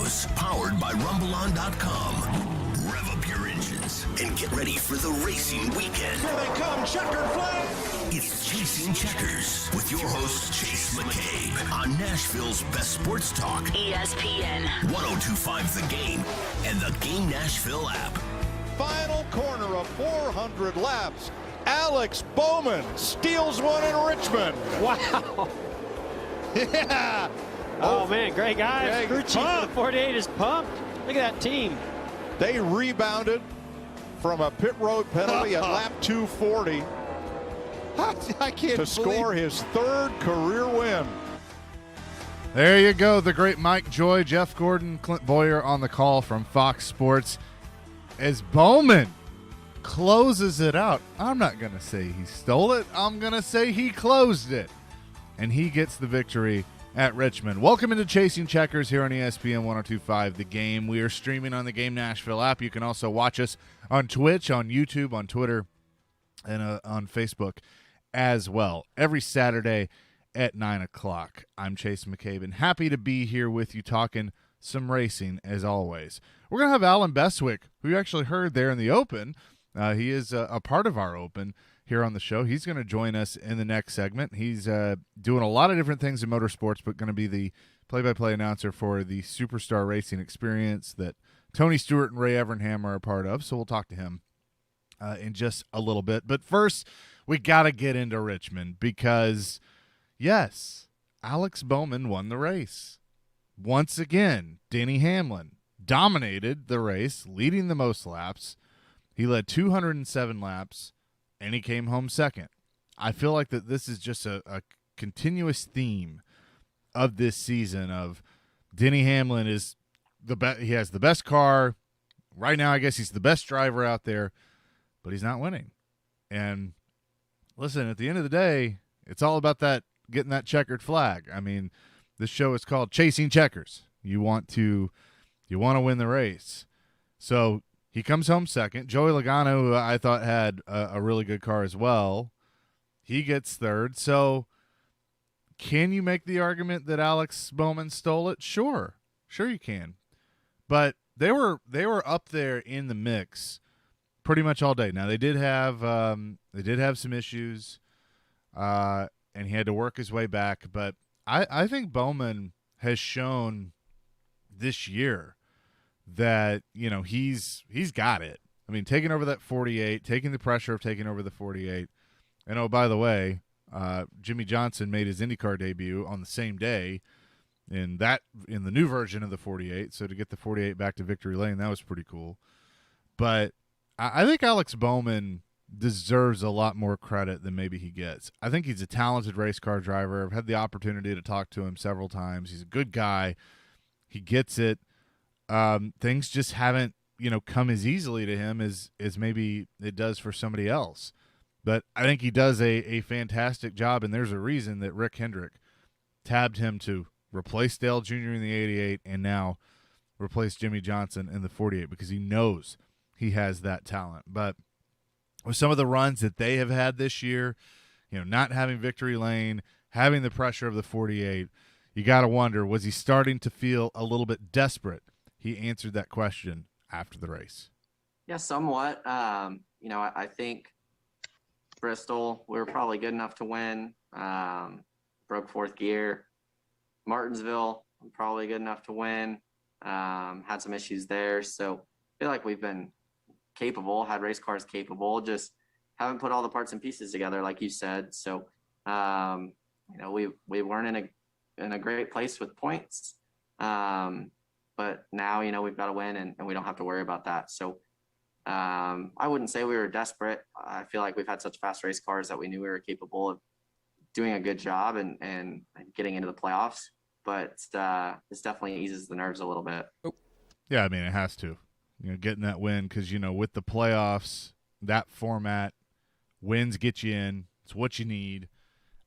Studios, powered by RumbleOn.com. Rev up your engines and get ready for the racing weekend. Here they come, checkered flag. It's Chasing Checkers with your host, Chase McCabe, on Nashville's best sports talk, ESPN 102.5 The Game and the Game Nashville app. Final corner of 400 laps. Alex Bowman steals one in Richmond. Wow. Yeah. Oh, man, Greg Ives, crew chief of the 48 is pumped. Look at that team. They rebounded from a pit road penalty at lap 240 I can't to score his third career win. There you go. The great Mike Joy, Jeff Gordon, Clint Boyer on the call from Fox Sports as Bowman closes it out. I'm not going to say he stole it. I'm going to say he closed it. And he gets the victory at Richmond. Welcome into Chasing Checkers here on ESPN 102.5 The Game. We are streaming on the Game Nashville app. You can also watch us on Twitch, on YouTube, on Twitter, and on Facebook as well. Every Saturday at 9 o'clock. I'm Chase McCabe, and happy to be here with you talking some racing as always. We're going to have Alan Bestwick, who you actually heard there in the Open. He is a part of our Open here on the show. He's going to join us in the next segment. He's doing a lot of different things in motorsports, but going to be the play-by-play announcer for the Superstar Racing Experience that Tony Stewart and Ray Evernham are a part of. So we'll talk to him in just a little bit. But first, we got to get into Richmond because, yes, Alex Bowman won the race. Once again, Denny Hamlin dominated the race, leading the most laps. He led 207 laps. And he came home second. I feel like that this is just a continuous theme of this season of Denny Hamlin is he has the best car. Right now, I guess he's the best driver out there, but he's not winning. And listen, at the end of the day, it's all about that getting that checkered flag. I mean, this show is called Chasing Checkers. You want to win the race. So he comes home second. Joey Logano, who I thought had a really good car as well, he gets third. So can you make the argument that Alex Bowman stole it? Sure you can. But they were up there in the mix pretty much all day. Now they did have some issues, and he had to work his way back. But I think Bowman has shown this year that, you know, he's got it. I mean, taking over that 48, taking the pressure of taking over the 48. And, oh, by the way, Jimmy Johnson made his IndyCar debut on the same day in the new version of the 48. So to get the 48 back to victory lane, that was pretty cool. But I think Alex Bowman deserves a lot more credit than maybe he gets. I think he's a talented race car driver. I've had the opportunity to talk to him several times. He's a good guy. He gets it. Things just haven't, come as easily to him as maybe it does for somebody else. But I think he does a fantastic job, and there's a reason that Rick Hendrick tabbed him to replace Dale Jr. in the 88 and now replace Jimmy Johnson in the 48 because he knows he has that talent. But with some of the runs that they have had this year, not having victory lane, having the pressure of the 48, you got to wonder, was he starting to feel a little bit desperate? He answered that question after the race. Yeah, somewhat. I think Bristol, we were probably good enough to win. Broke fourth gear. Martinsville, probably good enough to win. Had some issues there. So I feel like we've been capable, had race cars capable, just haven't put all the parts and pieces together, like you said. So, we weren't in a great place with points. But now, we've got to win and we don't have to worry about that. So I wouldn't say we were desperate. I feel like we've had such fast race cars that we knew we were capable of doing a good job and getting into the playoffs. But this definitely eases the nerves a little bit. Yeah, I mean, it has to. Getting that win because, with the playoffs, that format, wins get you in. It's what you need.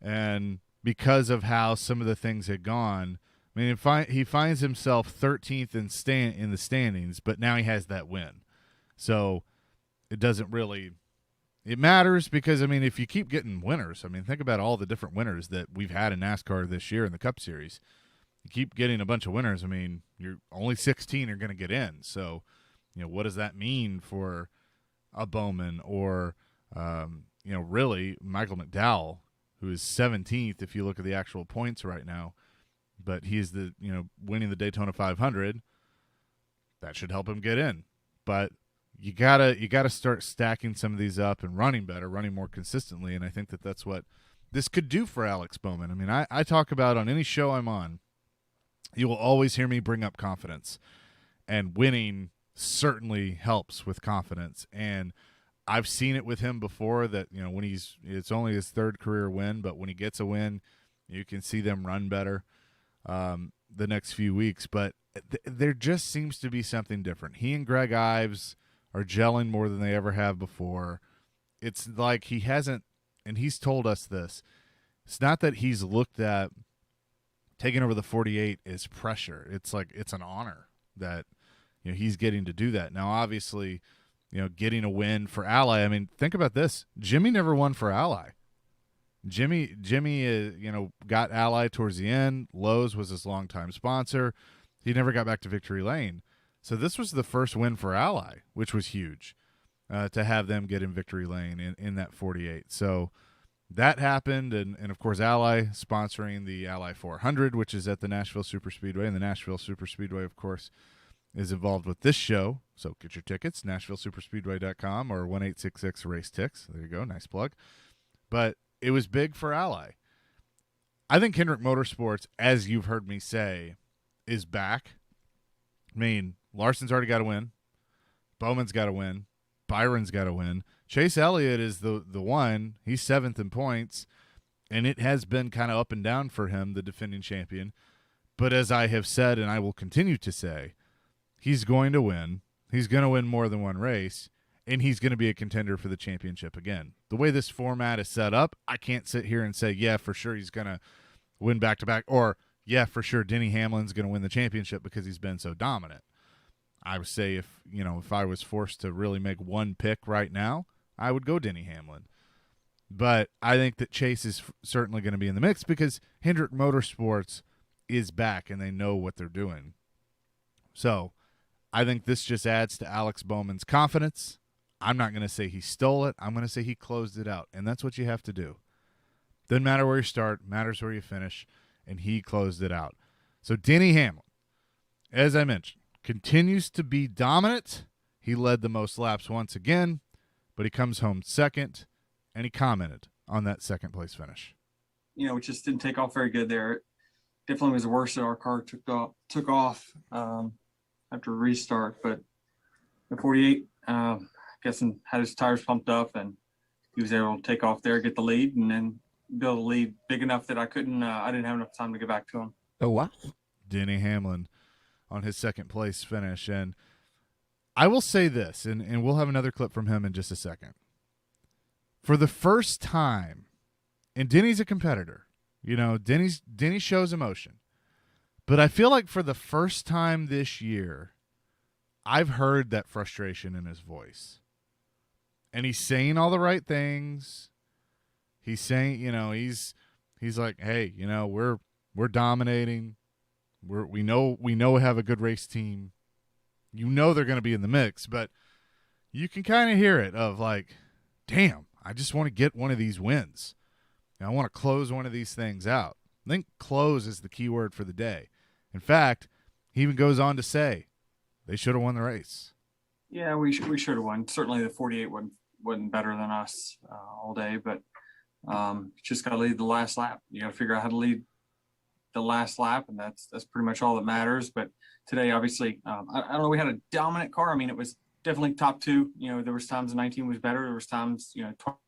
And because of how some of the things had gone, I mean, he finds himself 13th in the standings, but now he has that win. So it doesn't really – it matters because, I mean, if you keep getting winners, I mean, think about all the different winners that we've had in NASCAR this year in the Cup Series. you keep getting a bunch of winners. I mean, you're only 16 are going to get in. So, what does that mean for a Bowman or, really Michael McDowell, who is 17th if you look at the actual points right now, but he's winning the Daytona 500. That should help him get in. But you gotta start stacking some of these up and running better, running more consistently, and I think that's what this could do for Alex Bowman. I mean, I talk about on any show I'm on, you will always hear me bring up confidence, and winning certainly helps with confidence. And I've seen it with him before that, when it's only his third career win, but when he gets a win, you can see them run better the next few weeks. But there just seems to be something different. He and Greg Ives are gelling more than they ever have before. It's like he hasn't, and he's told us this, it's not that he's looked at taking over the 48 as pressure. It's like it's an honor that he's getting to do that. Now, obviously, getting a win for Ally. I mean, think about this. Jimmy never won for Ally. Jimmy, got Ally towards the end. Lowe's was his longtime sponsor. He never got back to victory lane. So this was the first win for Ally, which was huge to have them get in victory lane in that 48. So that happened, and of course, Ally sponsoring the Ally 400, which is at the Nashville Superspeedway, and the Nashville Superspeedway, of course, is involved with this show. So get your tickets, NashvilleSuperspeedway.com or 1-866-RACE-TICKS. There you go, nice plug. But it was big for Ally. I think Hendrick Motorsports, as you've heard me say, is back. I mean, Larson's already got to win. Bowman's got to win. Byron's got to win. Chase Elliott is the one. He's 7th in points, and it has been kind of up and down for him, the defending champion. But as I have said, and I will continue to say, he's going to win. He's going to win more than one race, and he's going to be a contender for the championship again. The way this format is set up, I can't sit here and say, yeah, for sure he's going to win back-to-back, or yeah, for sure Denny Hamlin's going to win the championship because he's been so dominant. I would say if I was forced to really make one pick right now, I would go Denny Hamlin. But I think that Chase is certainly going to be in the mix because Hendrick Motorsports is back and they know what they're doing. So I think this just adds to Alex Bowman's confidence. I'm not going to say he stole it. I'm going to say he closed it out, and that's what you have to do. Doesn't matter where you start, matters where you finish, and he closed it out. So Denny Hamlin, as I mentioned, continues to be dominant. He led the most laps once again, but he comes home second, and he commented on that second-place finish. We just didn't take off very good there. It definitely was the worst that our car took off after a restart, but the 48, guessing had his tires pumped up, and he was able to take off there, get the lead, and then build a lead big enough that I didn't have enough time to get back to him. Oh, wow. Denny Hamlin on his second-place finish. And I will say this, and we'll have another clip from him in just a second. For the first time, and Denny's a competitor. Denny shows emotion. But I feel like for the first time this year, I've heard that frustration in his voice. And he's saying all the right things. He's saying, he's like, hey, we're dominating. We know we have a good race team. They're going to be in the mix, but you can kind of hear it of like, damn, I just want to get one of these wins. I want to close one of these things out. I think close is the key word for the day. In fact, he even goes on to say they should have won the race. Yeah, we should have won. Certainly the 48 wasn't better than us all day, but just got to lead the last lap. You got to figure out how to lead the last lap, and that's pretty much all that matters. But today, obviously, I don't know, we had a dominant car. I mean, it was definitely top two. There was times 19 was better. There was times,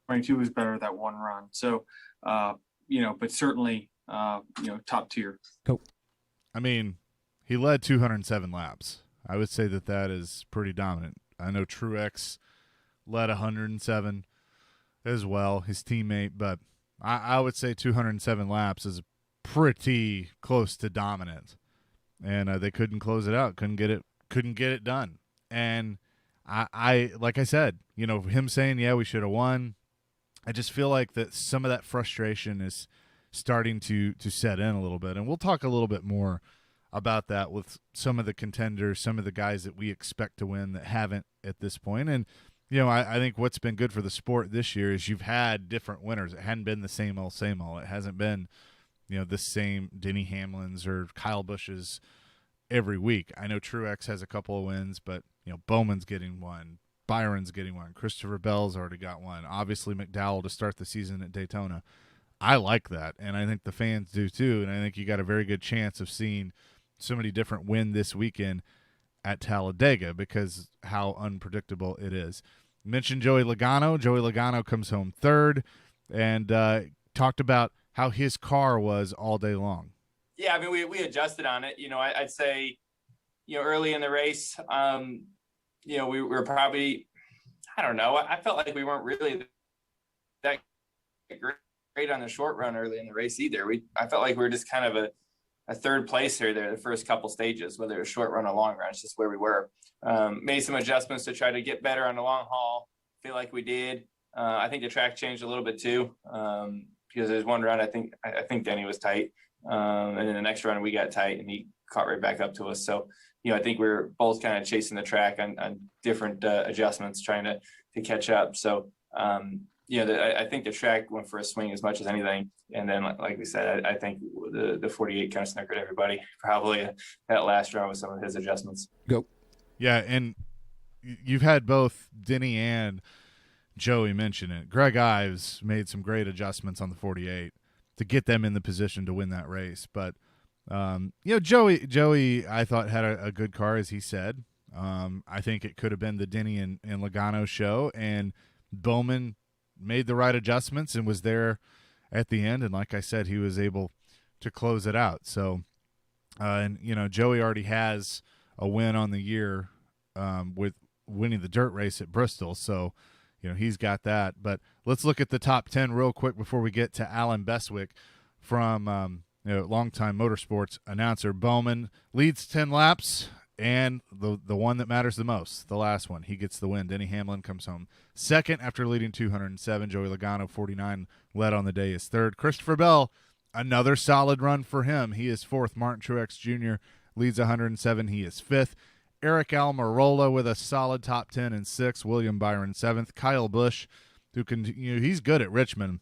22 was better that one run. So, but certainly, top tier. Cool. I mean, he led 207 laps. I would say that is pretty dominant. I know Truex led 107 as well, his teammate, but I would say 207 laps is pretty close to dominant. And they couldn't close it out, couldn't get it done. And I like I said, him saying, yeah, we should have won, I just feel like that some of that frustration is starting to set in a little bit. And we'll talk a little bit more about that with some of the contenders, some of the guys that we expect to win that haven't at this point. And, I think what's been good for the sport this year is you've had different winners. It hadn't been the same old, same old. It hasn't been, the same Denny Hamlin's or Kyle Busch's every week. I know Truex has a couple of wins, but, Bowman's getting one. Byron's getting one. Christopher Bell's already got one. Obviously, McDowell to start the season at Daytona. I like that, and I think the fans do too, and I think you got a very good chance of seeing somebody different win this weekend at Talladega because how unpredictable it is. Mentioned Joey Logano. Joey Logano comes home third and talked about how his car was all day long. Yeah, I mean, we adjusted on it. I'd say, early in the race, we were probably, I don't know. I felt like we weren't really that great on the short run early in the race either. I felt like we were just kind of a third place there the first couple stages, whether it was short run or long run. It's just where we were. Made some adjustments to try to get better on the long haul. Feel like we did. I think the track changed a little bit too, because there's one run I think Denny was tight, and then the next run we got tight and he caught right back up to us. So I think we were both kind of chasing the track on different adjustments, trying to catch up. So I think the track went for a swing as much as anything. And then, like we said, I think the 48 kind of snookered everybody. Probably that last round with some of his adjustments. Go. Yeah, and you've had both Denny and Joey mention it. Greg Ives made some great adjustments on the 48 to get them in the position to win that race. But, Joey, I thought had a good car, as he said. I think it could have been the Denny and Logano show, and Bowman made the right adjustments and was there at the end. And like I said, he was able to close it out. So, Joey already has a win on the year with winning the dirt race at Bristol. So, he's got that. But let's look at the top 10 real quick before we get to Alan Bestwick from longtime motorsports announcer. Bowman leads 10 laps. And the one that matters the most, the last one, he gets the win. Denny Hamlin comes home second after leading 207. Joey Logano, 49, led on the day, is third. Christopher Bell, another solid run for him. He is fourth. Martin Truex Jr. leads 107. He is fifth. Eric Almirola with a solid top 10 and sixth. William Byron, seventh. Kyle Busch, who he's good at Richmond,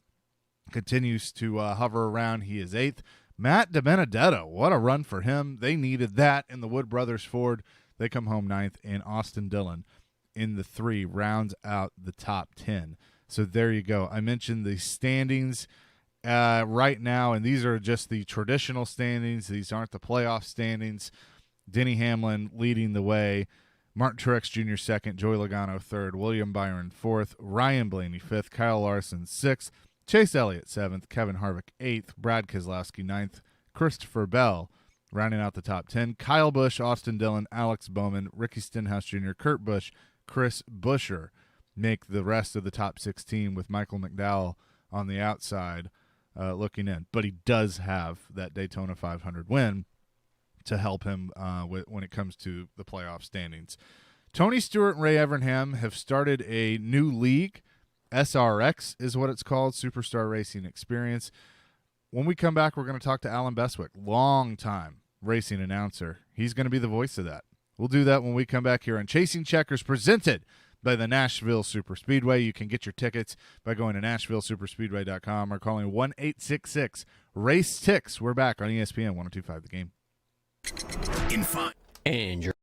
continues to hover around. He is eighth. Matt DiBenedetto, what a run for him. They needed that in the Wood Brothers Ford. They come home ninth, and Austin Dillon in the 3 rounds out the top 10. So there you go. I mentioned the standings right now, and these are just the traditional standings. These aren't the playoff standings. Denny Hamlin leading the way. Martin Truex Jr. second. Joey Logano third. William Byron fourth. Ryan Blaney fifth. Kyle Larson sixth. Chase Elliott, 7th. Kevin Harvick, 8th. Brad Keselowski, 9th. Christopher Bell, rounding out the top 10. Kyle Busch, Austin Dillon, Alex Bowman, Ricky Stenhouse Jr., Kurt Busch, Chris Buescher make the rest of the top 16 with Michael McDowell on the outside looking in. But he does have that Daytona 500 win to help him when it comes to the playoff standings. Tony Stewart and Ray Evernham have started a new league. SRX is what it's called, Superstar Racing Experience. When we come back, we're going to talk to Alan Bestwick, long-time racing announcer. He's going to be the voice of that. We'll do that when we come back here on Chasing Checkers, presented by the Nashville Superspeedway. You can get your tickets by going to NashvilleSuperspeedway.com or calling 1-866-RACE-TICKS. We're back on ESPN 102.5 The Game. And you're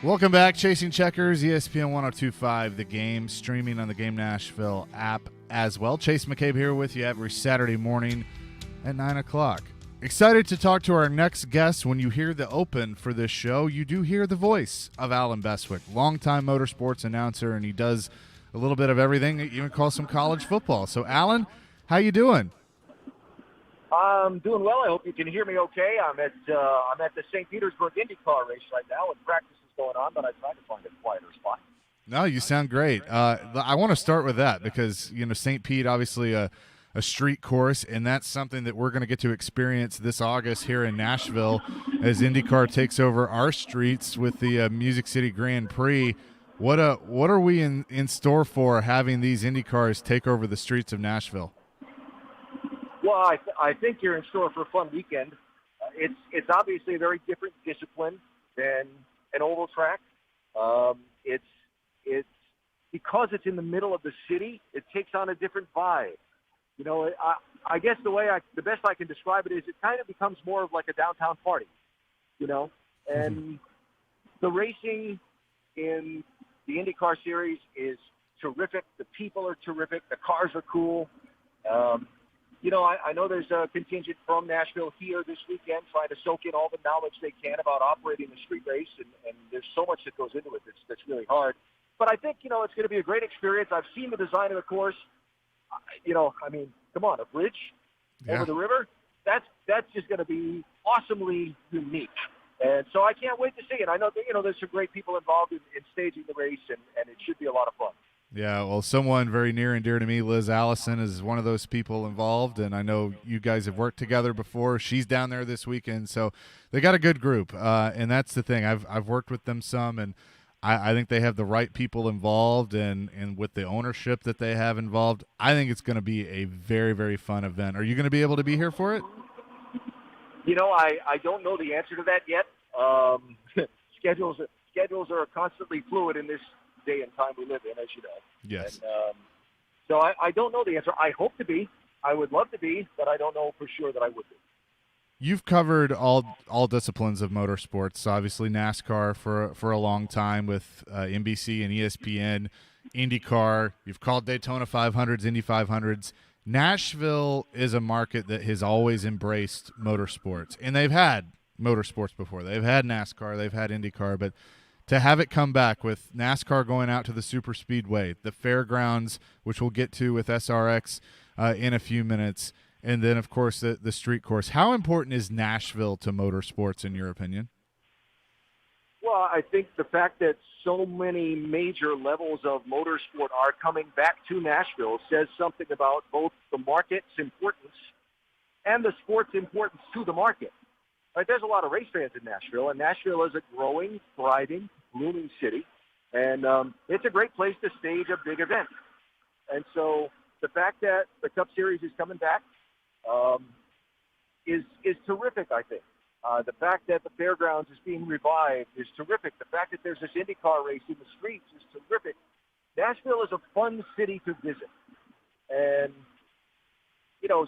Welcome back, Chasing Checkers, ESPN 102.5, The Game, streaming on the Game Nashville app as well. Chase McCabe here with you every Saturday morning at 9 o'clock. Excited to talk to our next guest. When you hear the open for this show, you do hear the voice of Alan Bestwick, longtime motorsports announcer, and he does a little bit of everything, even calls some college football. So, Alan, how you doing? I'm doing well. I hope you can hear me okay. I'm at the St. Petersburg IndyCar race right now, and practice is going on, but I tried to find a quieter spot. No, you sound great. I want to start with that because, St. Pete, obviously a street course, and that's something that we're going to get to experience this August here in Nashville as IndyCar takes over our streets with the Music City Grand Prix. What are we in store for having these IndyCars take over the streets of Nashville? Well, I think you're in store for a fun weekend. It's obviously a very different discipline than an oval track. It's because it's in the middle of the city, it takes on a different vibe. I guess the best I can describe it is it kind of becomes more of like a downtown party, and the racing in the IndyCar series is terrific. The people are terrific. The cars are cool. I know there's a contingent from Nashville here this weekend trying to soak in all the knowledge they can about operating a street race, and there's so much that goes into it that's really hard. But I think, it's going to be a great experience. I've seen the design of the course. Come on, a bridge over the river, that's just going to be awesomely unique. And so I can't wait to see it. I know that, there's some great people involved in staging the race, and it should be a lot of fun. Yeah, well, someone very near and dear to me, Liz Allison, is one of those people involved, and I know you guys have worked together before. She's down there this weekend, so they got a good group, and that's the thing. I've worked with them some, and I think they have the right people involved, and with the ownership that they have involved, I think it's going to be a very, very fun event. Are you going to be able to be here for it? I don't know the answer to that yet. Schedules are constantly fluid in this day and time we live in, as you know. Yes. And, so I don't know the answer. I hope to be. I would love to be, but I don't know for sure that I would be. You've covered all disciplines of motorsports, obviously NASCAR for a long time with NBC and ESPN, IndyCar. You've called Daytona 500s, Indy 500s. Nashville is a market that has always embraced motorsports, and they've had motorsports before. They've had NASCAR, they've had IndyCar, but to have it come back with NASCAR going out to the super speedway, the fairgrounds, which we'll get to with SRX in a few minutes, and then, of course, the street course. How important is Nashville to motorsports, in your opinion? Well, I think the fact that so many major levels of motorsport are coming back to Nashville says something about both the market's importance and the sport's importance to the market. Right, there's a lot of race fans in Nashville, and Nashville is a growing, thriving, blooming city, and it's a great place to stage a big event. And so the fact that the Cup Series is coming back is terrific, I think. The fact that the fairgrounds is being revived is terrific. The fact that there's this IndyCar race in the streets is terrific. Nashville is a fun city to visit, and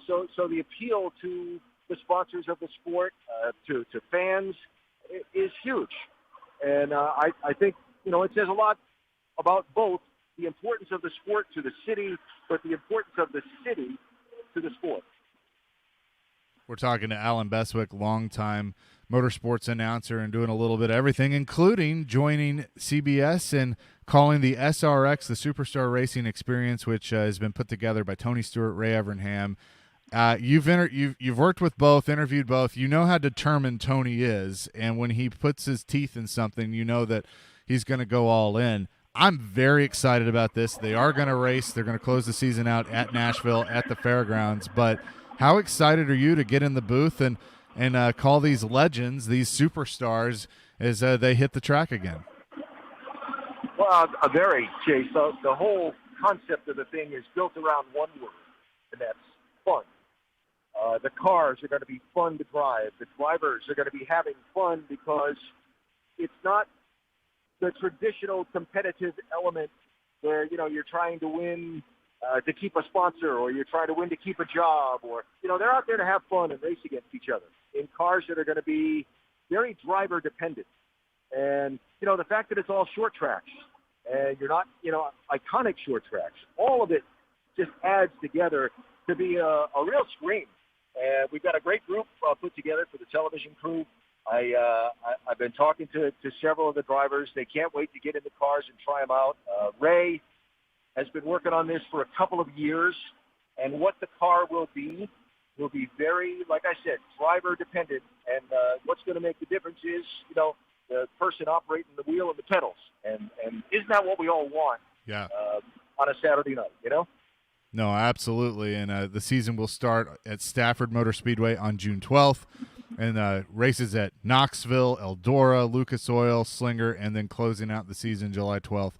so the appeal to the sponsors of the sport, to fans, is huge. And I think, it says a lot about both the importance of the sport to the city, but the importance of the city to the sport. We're talking to Alan Bestwick, longtime motorsports announcer and doing a little bit of everything, including joining CBS and calling the SRX, the Superstar Racing Experience, which has been put together by Tony Stewart, Ray Evernham. You've worked with both, interviewed both. You know how determined Tony is, and when he puts his teeth in something, you know that he's going to go all in. I'm very excited about this. They are going to race. They're going to close the season out at Nashville at the fairgrounds. But how excited are you to get in the booth and call these legends, these superstars, as they hit the track again? Well, very, Chase. So the whole concept of the thing is built around one word, and that's fun. The cars are going to be fun to drive. The drivers are going to be having fun because it's not the traditional competitive element where, you're trying to win to keep a sponsor, or you're trying to win to keep a job, or, they're out there to have fun and race against each other in cars that are going to be very driver dependent. And, the fact that it's all short tracks and you're not, iconic short tracks, all of it just adds together to be a real scream. And we've got a great group put together for the television crew. I've been talking to several of the drivers. They can't wait to get in the cars and try them out. Ray has been working on this for a couple of years, and what the car will be very, like I said, driver dependent. And what's going to make the difference is, the person operating the wheel and the pedals. And isn't that what we all want? Yeah. On a Saturday night, No, absolutely. And the season will start at Stafford Motor Speedway on June 12th, and races at Knoxville, Eldora, Lucas Oil, Slinger, and then closing out the season July 12th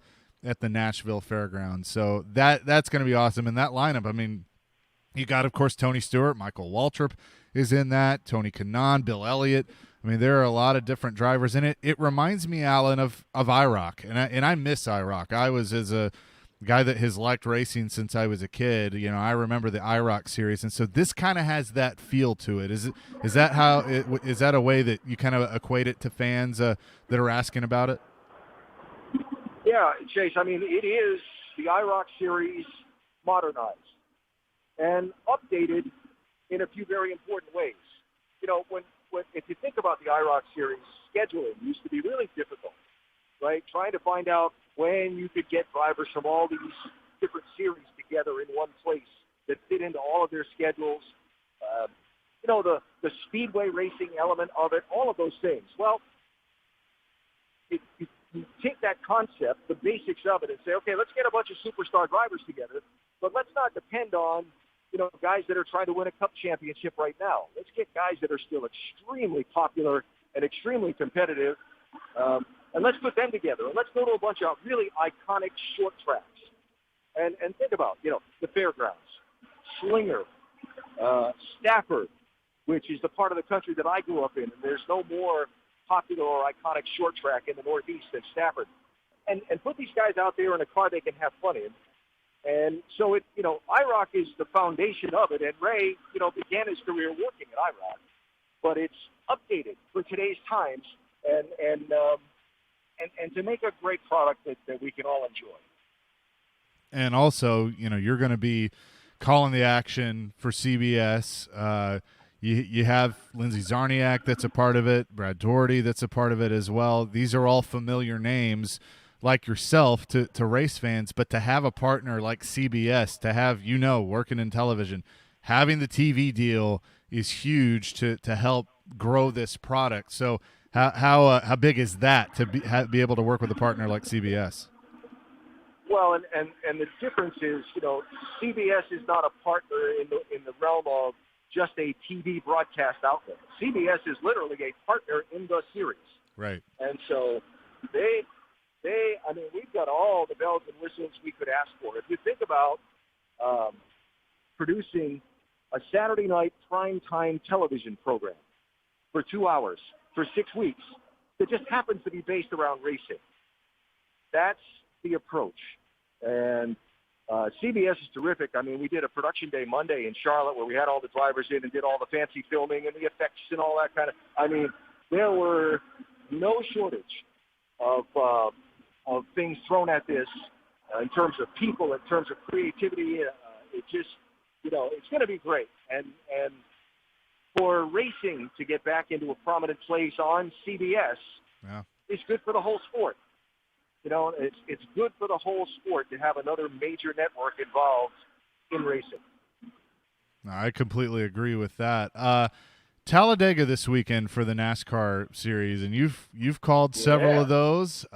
at the Nashville Fairgrounds. So that's going to be awesome. And that lineup, I mean, you got, of course, Tony Stewart, Michael Waltrip is in that, Tony Kanaan, Bill Elliott. I mean, there are a lot of different drivers in it. It reminds me, Alan, of IROC, and I miss IROC. I was, as a guy that has liked racing since I was a kid, I remember the IROC series, and so this kind of has that feel to it. Is that a way that you kind of equate it to fans that are asking about it? Yeah, Chase, I mean, it is the IROC series modernized and updated in a few very important ways. If you think about the IROC series, scheduling used to be really difficult, right? Trying to find out when you could get drivers from all these different series together in one place that fit into all of their schedules. The speedway racing element of it, all of those things. Well, you take that concept, the basics of it, and say, okay, let's get a bunch of superstar drivers together, but let's not depend on guys that are trying to win a cup championship right now. Let's get guys that are still extremely popular and extremely competitive, and let's put them together. And let's go to a bunch of really iconic short tracks. And think about, the fairgrounds, Slinger, Stafford, which is the part of the country that I grew up in. And there's no more popular or iconic short track in the Northeast than Stafford. And put these guys out there in a car they can have fun in. And so IROC is the foundation of it. And Ray, began his career working at IROC, but it's updated for today's times and to make a great product that we can all enjoy. And also, you're going to be calling the action for CBS. You have Lindsey Zarniak that's a part of it, Brad Doherty that's a part of it as well. These are all familiar names like yourself to race fans, but to have a partner like CBS, to have, working in television, having the TV deal is huge to help grow this product. So how big is that to be able to work with a partner like CBS? Well, and the difference is, CBS is not a partner in the realm of just a TV broadcast outlet. CBS is literally a partner in the series. Right. And so we've got all the bells and whistles we could ask for. If you think about producing a Saturday night primetime television program for 2 hours for 6 weeks that just happens to be based around racing, that's the approach. And CBS is terrific. I mean, we did a production day Monday in Charlotte where we had all the drivers in and did all the fancy filming and the effects and all that kind of. I mean, there were no shortage of things thrown at this in terms of people, in terms of creativity. It just, it's going to be great. And for racing to get back into a prominent place on CBS is good for the whole sport. It's good for the whole sport to have another major network involved in racing. I completely agree with that. Talladega this weekend for the NASCAR series, and you've called several of those.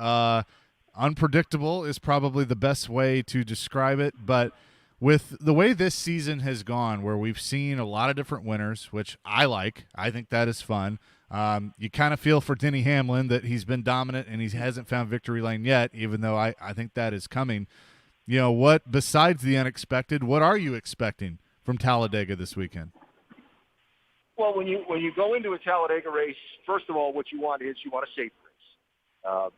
Unpredictable is probably the best way to describe it, but with the way this season has gone, where we've seen a lot of different winners, which I think that is fun. You kind of feel for Denny Hamlin that he's been dominant and he hasn't found victory lane yet, even though I think that is coming. What, besides the unexpected, what are you expecting from Talladega this weekend? Well, when you go into a Talladega race, first of all, what you want is you want a safe race.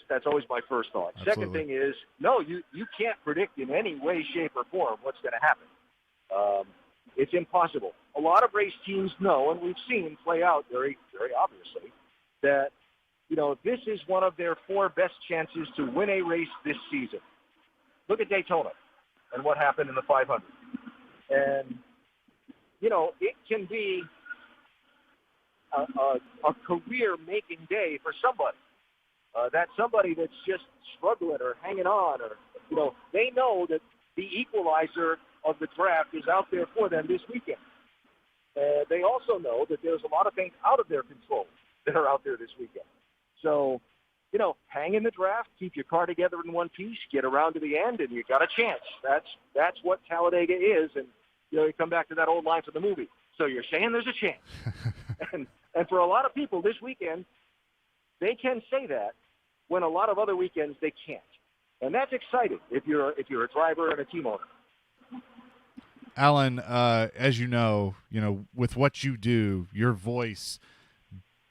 That's always my first thought. Absolutely. Second thing is, no, you can't predict in any way, shape, or form what's going to happen. It's impossible. A lot of race teams know, and we've seen play out very, very obviously, that this is one of their 4 best chances to win a race this season. Look at Daytona and what happened in the 500. And, it can be a career-making day for somebody. That somebody that's just struggling or hanging on, or, they know that the equalizer of the draft is out there for them this weekend. They also know that there's a lot of things out of their control that are out there this weekend. So, hang in the draft, keep your car together in one piece, get around to the end, and you got a chance. That's what Talladega is. And, you come back to that old line from the movie. So you're saying there's a chance. and for a lot of people this weekend, they can say that when a lot of other weekends they can't. And that's exciting if you're a driver and a team owner. Alan, as you know, with what you do, your voice,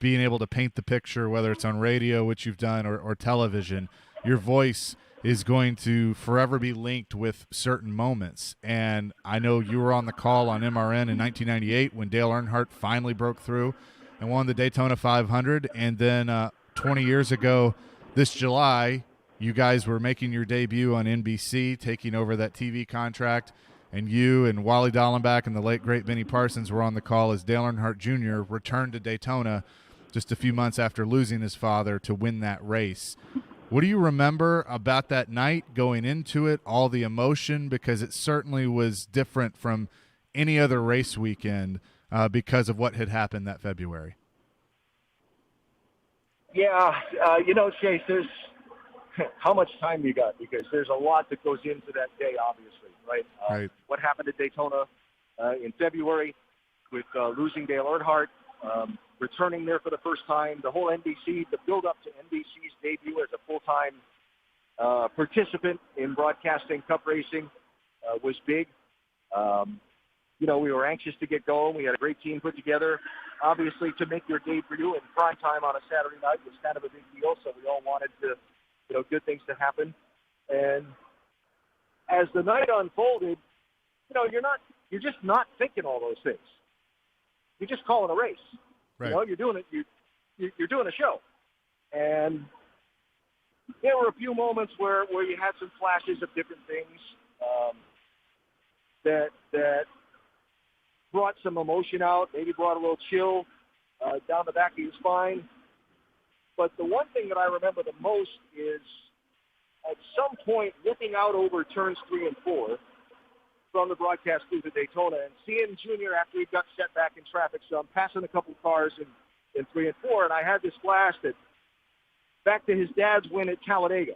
being able to paint the picture, whether it's on radio, which you've done, or television, your voice is going to forever be linked with certain moments. And I know you were on the call on MRN in 1998 when Dale Earnhardt finally broke through and won the Daytona 500. And then 20 years ago this July, you guys were making your debut on NBC, taking over that TV contract. And you and Wally Dallenbach and the late, great Benny Parsons were on the call as Dale Earnhardt Jr. returned to Daytona just a few months after losing his father to win that race. What do you remember about that night, going into it, all the emotion? Because it certainly was different from any other race weekend because of what had happened that February. Yeah, Chase, there's how much time you got, because there's a lot that goes into that day, obviously, right? Right. What happened at Daytona in February with losing Dale Earnhardt, returning there for the first time, the whole NBC, the build-up to NBC's debut as a full-time participant in broadcasting Cup racing was big. We were anxious to get going. We had a great team put together. Obviously, to make your debut in prime time on a Saturday night was kind of a big deal, so we all wanted to, good things to happen. And as the night unfolded, you're just not thinking all those things. You're just calling a race. Right. You're doing it. You're doing a show. And there were a few moments where you had some flashes of different things that brought some emotion out, maybe brought a little chill down the back of your spine. But the one thing that I remember the most is at some point looking out over turns 3 and 4 from the broadcast booth at Daytona and seeing Junior after he got set back in traffic. So I'm passing a couple cars in 3 and 4, and I had this flash that back to his dad's win at Talladega,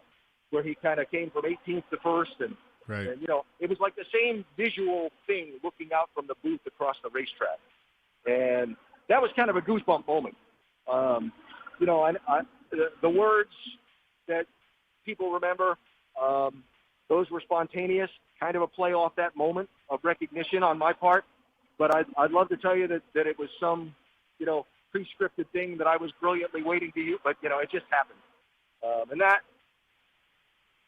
where he kind of came from 18th to 1st. And, right. and, it was like the same visual thing looking out from the booth across the racetrack. And that was kind of a goosebump moment. The words that people remember, those were spontaneous, kind of a play off that moment of recognition on my part. But I'd love to tell you that it was some, pre-scripted thing that I was brilliantly waiting to use, but, it just happened. And that,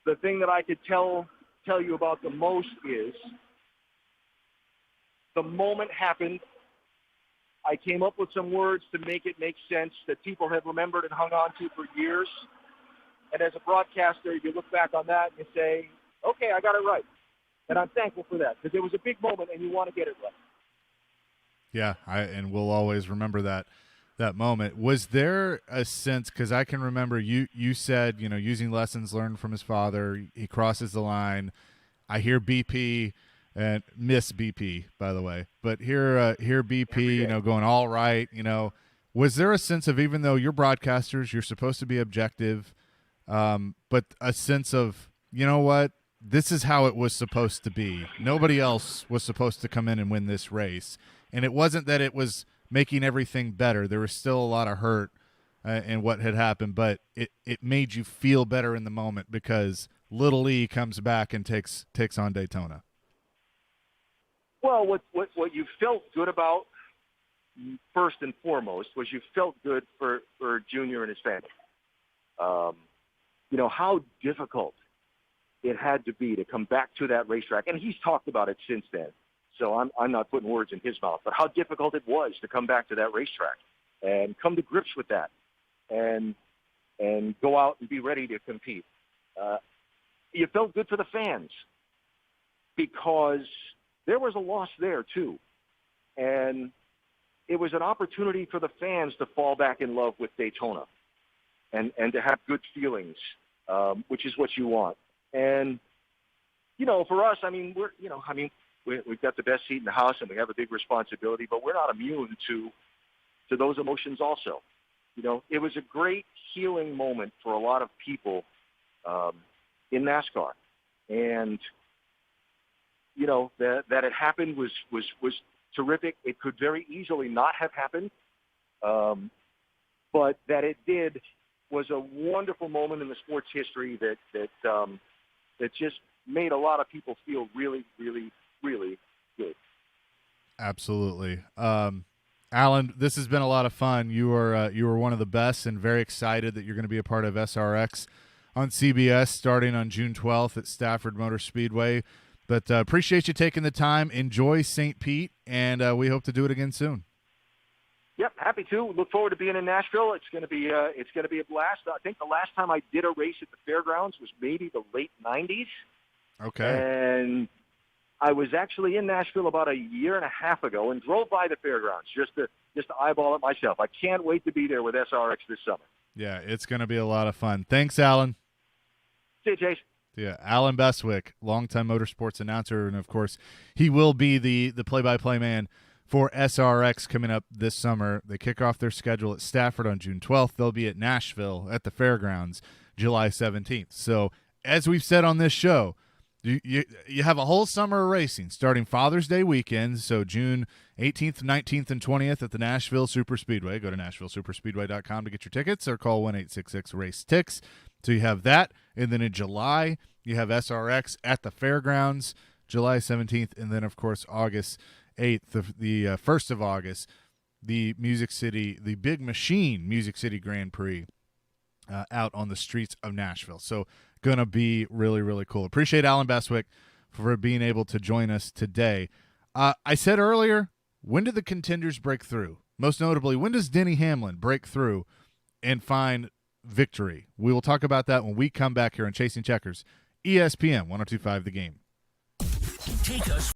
the thing that I could tell you about the most is the moment happened. I came up with some words to make it make sense that people have remembered and hung on to for years. And as a broadcaster, you look back on that and you say, okay, I got it right. And I'm thankful for that because it was a big moment and you want to get it right. Yeah, and we'll always remember that moment. Was there a sense, because I can remember you said, using lessons learned from his father, he crosses the line. I hear BP and miss BP, by the way, but hear BP, going all right. Was there a sense of, even though you're broadcasters, you're supposed to be objective, but a sense of, what, this is how it was supposed to be. Nobody else was supposed to come in and win this race. And it wasn't that it was making everything better. There was still a lot of hurt in what had happened, but it made you feel better in the moment because Little E comes back and takes on Daytona. Well, what you felt good about, first and foremost, was you felt good for Junior and his family. How difficult it had to be to come back to that racetrack. And he's talked about it since then. So I'm not putting words in his mouth, but how difficult it was to come back to that racetrack and come to grips with that. And, and go out and be ready to compete. You felt good for the fans because there was a loss there too. And it was an opportunity for the fans to fall back in love with Daytona and to have good feelings, which is what you want. And, for us, we've got the best seat in the house and we have a big responsibility, but we're not immune to those emotions also. It was a great healing moment for a lot of people in NASCAR. And, that it happened was terrific. It could very easily not have happened. But that it did was a wonderful moment in the sports history that just made a lot of people feel really, really, really good. Absolutely. Alan, this has been a lot of fun. You were one of the best, and very excited that you're going to be a part of SRX on CBS starting on June 12th at Stafford Motor Speedway. But appreciate you taking the time. Enjoy St. Pete, and we hope to do it again soon. Yep, happy to. Look forward to being in Nashville. It's going to be a blast. I think the last time I did a race at the fairgrounds was maybe the late '90s. Okay. And I was actually in Nashville about a year and a half ago and drove by the fairgrounds just to eyeball it myself. I can't wait to be there with SRX this summer. Yeah, it's going to be a lot of fun. Thanks, Alan. See you, Chase. Yeah, Alan Bestwick, longtime motorsports announcer, and of course, he will be the play-by-play man for SRX coming up this summer. They kick off their schedule at Stafford on June 12th. They'll be at Nashville at the fairgrounds July 17th. So, as we've said on this show, you have a whole summer of racing starting Father's Day weekend, so June 18th, 19th, and 20th at the Nashville Superspeedway. Go to NashvilleSuperspeedway.com to get your tickets or call 1-866-RACE-TICKS. So you have that, and then in July, you have SRX at the fairgrounds, July 17th, and then, of course, August 8th, the 1st of August, the Big Machine Music City Grand Prix out on the streets of Nashville. So going to be really, really cool. Appreciate Alan Bestwick for being able to join us today. I said earlier, when did the contenders break through? Most notably, when does Denny Hamlin break through and find victory? We will talk about that when we come back here on Chasing Checkers, ESPN 102.5 The Game. Take us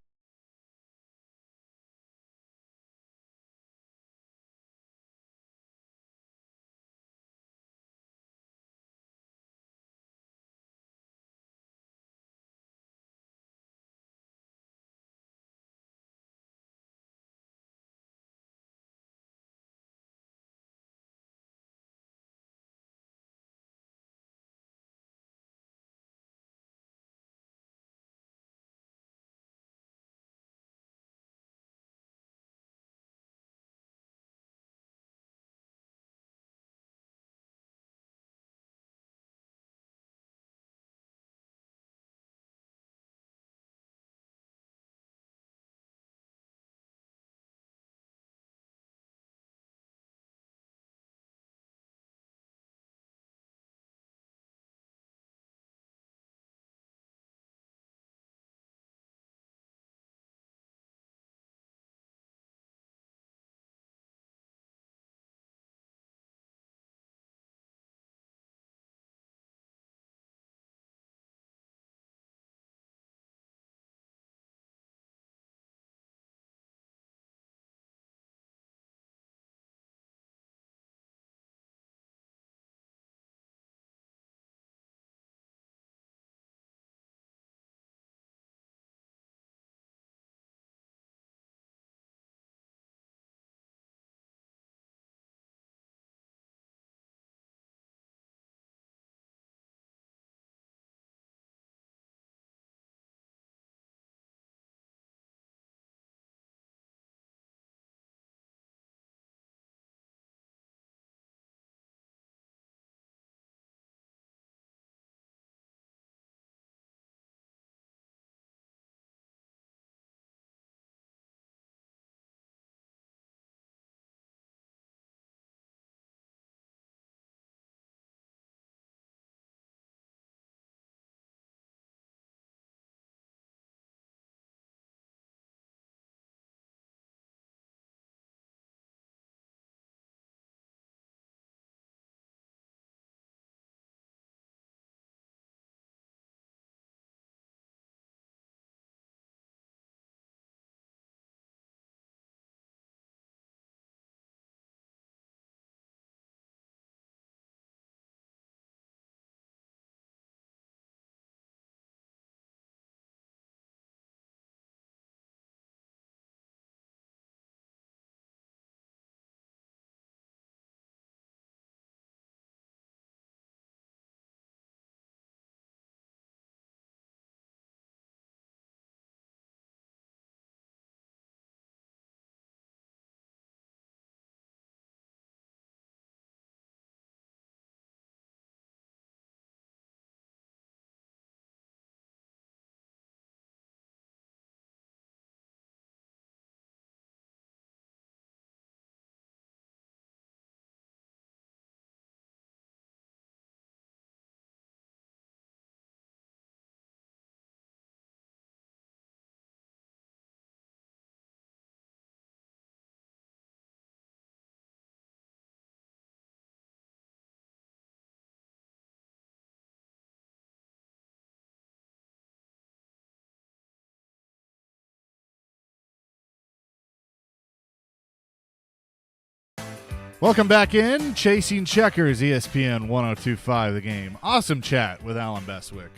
Welcome back in. Chasing Checkers, ESPN 102.5 The Game. Awesome chat with Alan Bestwick.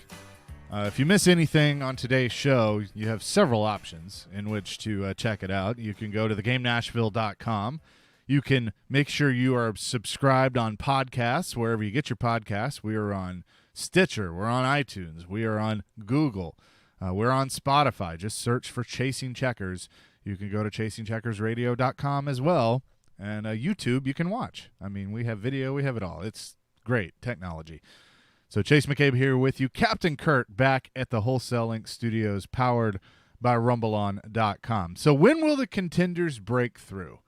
If you miss anything on today's show, you have several options in which to check it out. You can go to thegamenashville.com. You can make sure you are subscribed on podcasts, wherever you get your podcasts. We are on Stitcher. We're on iTunes. We are on Google. We're on Spotify. Just search for Chasing Checkers. You can go to chasingcheckersradio.com as well. And YouTube you can watch. I mean, we have video. We have it all. It's great technology. So Chase McCabe here with you. Captain Kurt back at the Wholesale Link Studios, powered by RumbleOn.com. So when will the contenders break through?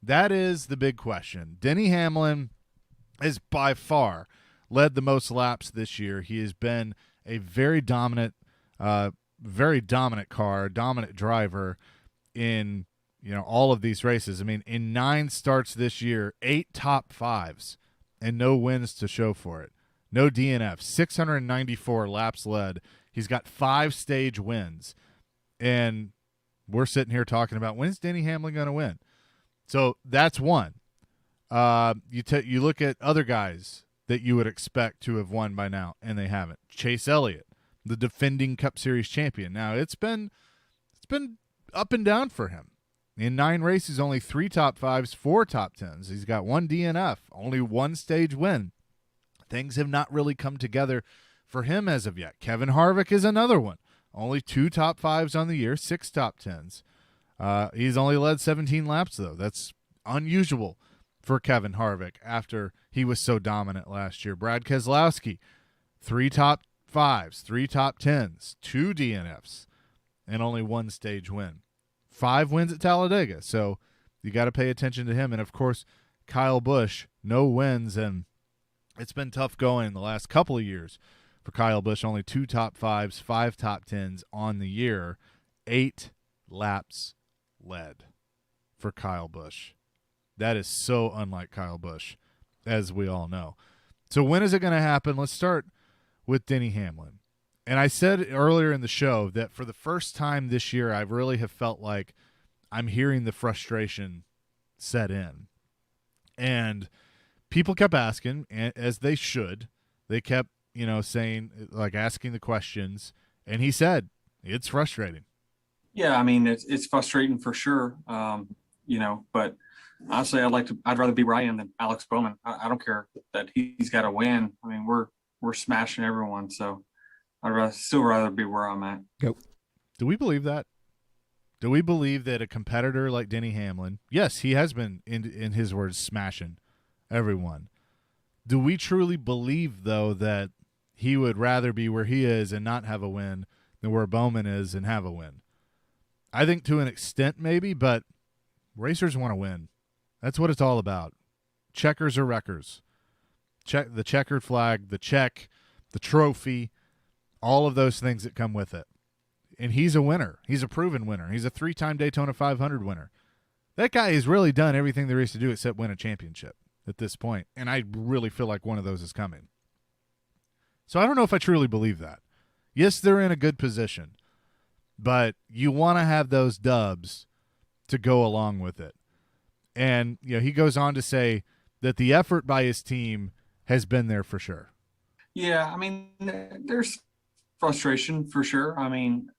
That is the big question. Denny Hamlin has by far led the most laps this year. He has been a very dominant car, dominant driver in all of these races. I mean, in 9 starts this year, 8 top 5s and no wins to show for it. No DNF, 694 laps led. He's got 5 stage wins. And we're sitting here talking about, when's Denny Hamlin going to win? So that's one. You look at other guys that you would expect to have won by now, and they haven't. Chase Elliott, the defending Cup Series champion. Now, it's been up and down for him. In 9 races, only 3 top 5s, 4 top 10s. He's got 1 DNF, only 1 stage win. Things have not really come together for him as of yet. Kevin Harvick is another one. Only 2 top 5s on the year, 6 top 10s. He's only led 17 laps, though. That's unusual for Kevin Harvick after he was so dominant last year. Brad Keselowski, 3 top 5s, 3 top 10s, 2 DNFs, and only 1 stage win. 5 wins at Talladega, so you got to pay attention to him. And, of course, Kyle Busch, no wins, and it's been tough going the last couple of years for Kyle Busch. Only 2 top 5s, 5 top 10s on the year, 8 laps led for Kyle Busch. That is so unlike Kyle Busch, as we all know. So when is it going to happen? Let's start with Denny Hamlin. And I said earlier in the show that for the first time this year, I really have felt like I'm hearing the frustration set in. And people kept asking, as they should. They kept, saying, like, asking the questions. And he said, it's frustrating. Yeah, I mean, it's frustrating for sure. But honestly, I'd rather be where I am than Alex Bowman. I don't care that he's got to win. I mean, we're smashing everyone. So I'd still rather be where I'm at. Go. Do we believe that? Do we believe that a competitor like Denny Hamlin, yes, he has been, in his words, smashing everyone. Do we truly believe, though, that he would rather be where he is and not have a win than where Bowman is and have a win? I think to an extent maybe, but racers want to win. That's what it's all about. Checkers or wreckers. The checkered flag, the check, the trophy, all of those things that come with it. And he's a winner. He's a proven winner. He's a 3-time Daytona 500 winner. That guy has really done everything there is to do except win a championship at this point. And I really feel like one of those is coming. So I don't know if I truly believe that. Yes, they're in a good position, but you want to have those dubs to go along with it. And he goes on to say that the effort by his team has been there for sure. Yeah, I mean, there's frustration for sure. I mean,